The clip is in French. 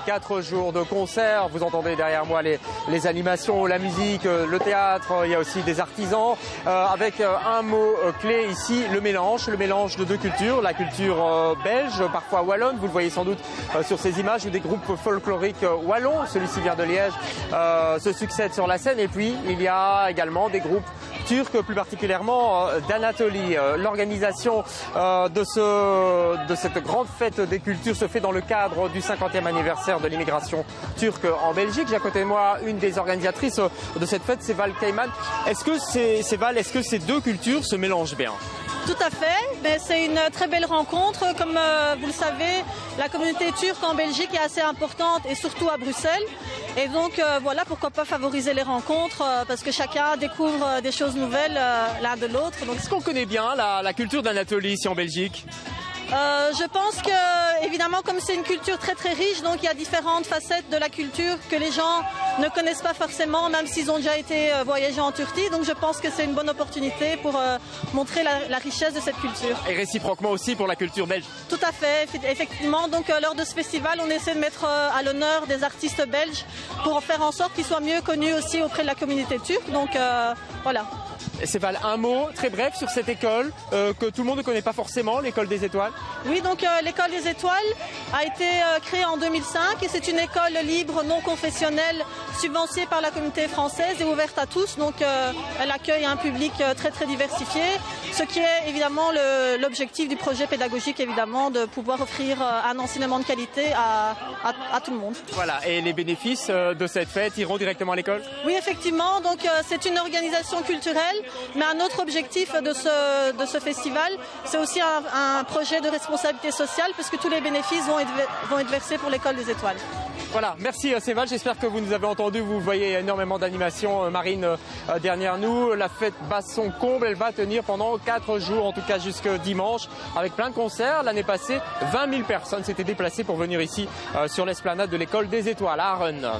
4 jours de concert, vous entendez derrière moi les animations, la musique, le théâtre, il y a aussi des artisans, avec un mot clé ici, le mélange de deux cultures, la culture belge, parfois wallonne, vous le voyez sans doute sur ces images, où des groupes folkloriques wallons, celui-ci vient de Liège, se succèdent sur la scène, et puis il y a également des groupes turcs, plus particulièrement d'Anatolie. L'organisation de cette grande fête des cultures se fait dans le cadre du 50e anniversaire de l'immigration turque en Belgique. J'ai à côté de moi une des organisatrices de cette fête, c'est Val Kayman. Est-ce que ces deux cultures se mélangent bien ? Tout à fait, c'est une très belle rencontre. Comme vous le savez, la communauté turque en Belgique est assez importante et surtout à Bruxelles. Et donc voilà, pourquoi pas favoriser les rencontres parce que chacun découvre des choses nouvelles l'un de l'autre. Est-ce qu'on connaît bien la culture d'Anatolie ici en Belgique ? Je pense que, évidemment, comme c'est une culture très très riche, donc il y a différentes facettes de la culture que les gens ne connaissent pas forcément, même s'ils ont déjà été voyager en Turquie. Donc je pense que c'est une bonne opportunité pour montrer la richesse de cette culture. Et réciproquement aussi pour la culture belge. Tout à fait, effectivement. Donc lors de ce festival, on essaie de mettre à l'honneur des artistes belges pour faire en sorte qu'ils soient mieux connus aussi auprès de la communauté turque. Donc voilà. Séval, un mot très bref sur cette école que tout le monde ne connaît pas forcément, l'école des étoiles. Oui, donc l'école des étoiles a été créée en 2005 et c'est une école libre, non confessionnelle, subventionnée par la communauté française et ouverte à tous. Donc elle accueille un public très très diversifié, ce qui est évidemment l'objectif du projet pédagogique, évidemment, de pouvoir offrir un enseignement de qualité à tout le monde. Voilà, et les bénéfices de cette fête iront directement à l'école ? Oui, effectivement, donc c'est une organisation culturelle. Mais un autre objectif de ce festival, c'est aussi un projet de responsabilité sociale, puisque tous les bénéfices vont être versés pour l'école des étoiles. Voilà, merci Séval, j'espère que vous nous avez entendus, vous voyez énormément d'animations marines derrière nous. La fête bat son comble, elle va tenir pendant 4 jours, en tout cas jusque dimanche, avec plein de concerts. L'année passée, 20 000 personnes s'étaient déplacées pour venir ici sur l'esplanade de l'école des étoiles à Arren.